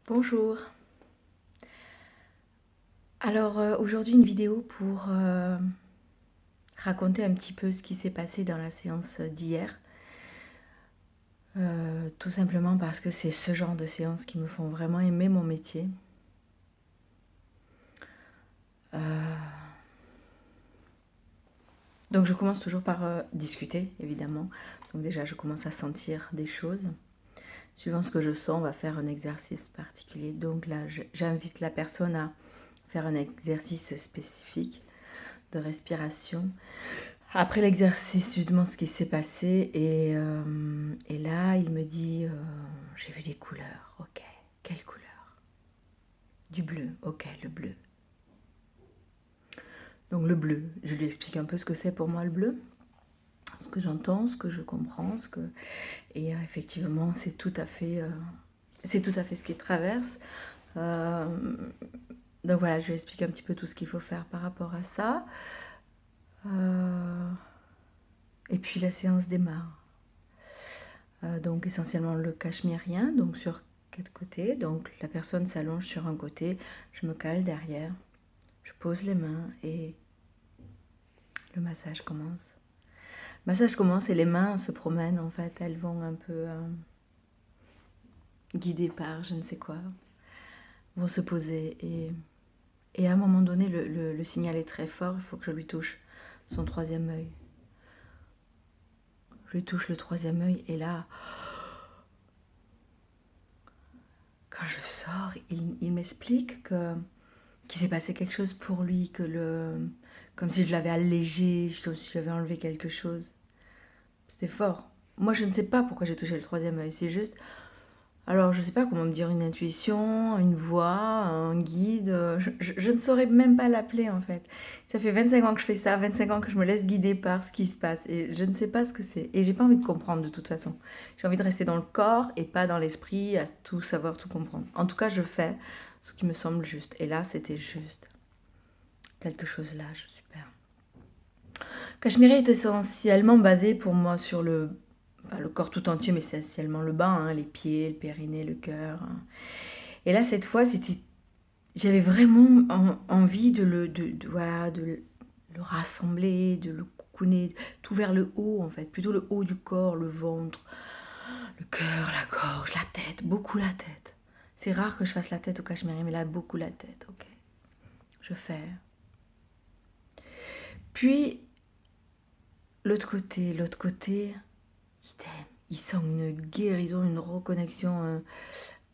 Bonjour. Alors aujourd'hui une vidéo pour raconter un petit peu ce qui s'est passé dans la séance d'hier. Tout simplement parce que c'est ce genre de séances qui me font vraiment aimer mon métier. Donc je commence toujours par discuter évidemment. Donc déjà je commence à sentir des choses. Suivant ce que je sens, on va faire un exercice particulier. Donc là j'invite la personne à faire un exercice spécifique de respiration. Après l'exercice, je lui demande ce qui s'est passé et là, il me dit j'ai vu des couleurs. Ok, quelle couleur? Du bleu. Ok, le bleu. Donc le bleu, je lui explique un peu ce que c'est pour moi le bleu, ce que j'entends, ce que je comprends, et effectivement, c'est tout à fait ce qui traverse. Euh, donc voilà, je lui explique un petit peu tout ce qu'il faut faire par rapport à ça. Et puis la séance démarre. Donc essentiellement le cachemérien, donc sur 4 côtés. Donc la personne s'allonge sur un côté, je me cale derrière, je pose les mains et le massage commence. Le massage commence et les mains se promènent en fait, elles vont un peu guidées par je ne sais quoi, vont se poser et à un moment donné le signal est très fort, il faut que je lui touche son troisième œil. Je lui touche le troisième œil et là, quand je sors, il m'explique qu'il s'est passé quelque chose pour lui, comme si je l'avais allégé, comme si je lui avais enlevé quelque chose. C'était fort. Moi, je ne sais pas pourquoi j'ai touché le troisième œil. C'est juste, alors je ne sais pas comment me dire, une intuition, une voix, un guide. Je ne saurais même pas l'appeler en fait. Ça fait 25 ans que je fais ça, 25 ans que je me laisse guider par ce qui se passe et je ne sais pas ce que c'est. Et j'ai pas envie de comprendre de toute façon. J'ai envie de rester dans le corps et pas dans l'esprit, à tout savoir, tout comprendre. En tout cas, je fais ce qui me semble juste. Et là, c'était juste quelque chose là, super. Cachemire est essentiellement basé pour moi sur le corps tout entier, mais c'est essentiellement le bas, hein, les pieds, le périnée, le cœur. Hein. Et là, cette fois, j'avais vraiment envie voilà, de le rassembler, de le coucouner, tout vers le haut en fait, plutôt le haut du corps, le ventre, le cœur, la gorge, la tête, beaucoup la tête. C'est rare que je fasse la tête au cachemire, mais là, beaucoup la tête, ok. Je fais. Puis, l'autre côté, il sent une guérison, une reconnexion,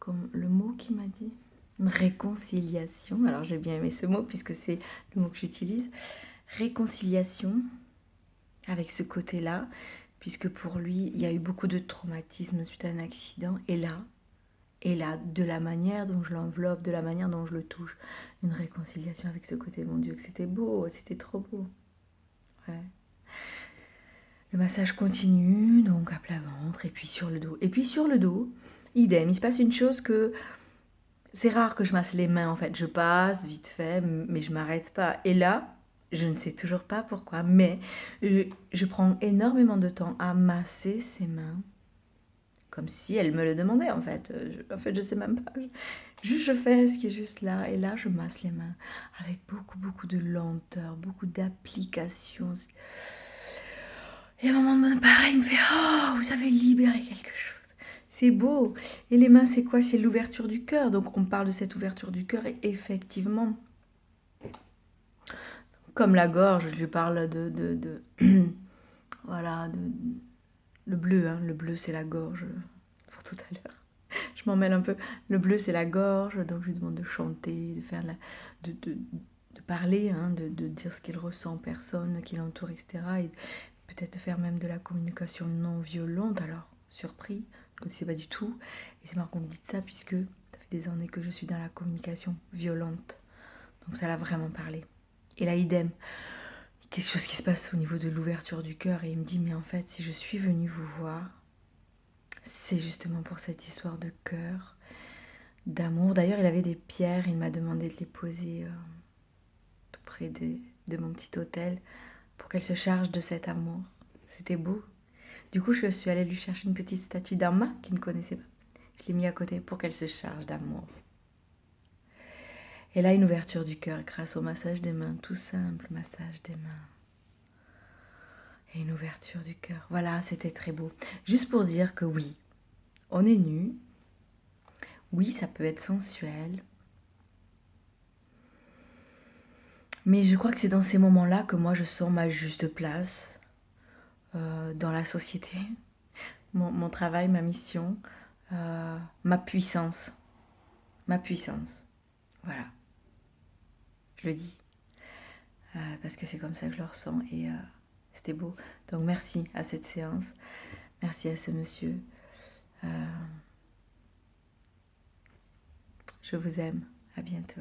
comme le mot qu'il m'a dit, une réconciliation. Alors j'ai bien aimé ce mot puisque c'est le mot que j'utilise. Réconciliation avec ce côté-là, puisque pour lui, il y a eu beaucoup de traumatisme suite à un accident. Et là, de la manière dont je l'enveloppe, de la manière dont je le touche, une réconciliation avec ce côté. Mon Dieu, que c'était beau, c'était trop beau. Ouais. Le massage continue, donc à plat ventre, et puis sur le dos. Et puis sur le dos, idem, il se passe une chose que c'est rare que je masse les mains en fait. Je passe vite fait, mais je m'arrête pas. Et là, je ne sais toujours pas pourquoi, mais je prends énormément de temps à masser ses mains, comme si elle me le demandait en fait. En fait, je sais même pas. Juste je fais ce qui est juste là, et là je masse les mains avec beaucoup beaucoup de lenteur, beaucoup d'application. Et à un moment donné, pareil, il me fait oh, vous avez libéré quelque chose. C'est beau. Et les mains, c'est quoi? C'est l'ouverture du cœur. Donc on parle de cette ouverture du cœur et effectivement, comme la gorge, je lui parle voilà, le bleu. Hein. Le bleu, c'est la gorge. Pour tout à l'heure. Je m'en mêle un peu. Le bleu, c'est la gorge. Donc je lui demande de chanter, de faire de parler, hein, de dire ce qu'il ressent, personne qui l'entoure, etc. Et peut-être faire même de la communication non violente. Alors, surpris, je ne connaissais pas du tout. Et c'est marrant qu'on me dise ça puisque ça fait des années que je suis dans la communication violente. Donc ça l'a vraiment parlé. Et là, idem, quelque chose qui se passe au niveau de l'ouverture du cœur et il me dit, mais en fait, si je suis venue vous voir, c'est justement pour cette histoire de cœur, d'amour. D'ailleurs, il avait des pierres, il m'a demandé de les poser tout près de mon petit hôtel pour qu'elle se charge de cet amour. C'était beau. Du coup, je suis allée lui chercher une petite statue d'Arma qu'il ne connaissait pas. Je l'ai mis à côté pour qu'elle se charge d'amour. Et là, une ouverture du cœur grâce au massage des mains, tout simple massage des mains. Et une ouverture du cœur. Voilà, c'était très beau. Juste pour dire que oui, on est nu. Oui, ça peut être sensuel. Mais je crois que c'est dans ces moments-là que moi je sens ma juste place dans la société, mon travail, ma mission, ma puissance. Ma puissance. Voilà, je le dis. Parce que c'est comme ça que je le ressens et c'était beau. Donc merci à cette séance. Merci à ce monsieur. Je vous aime. À bientôt.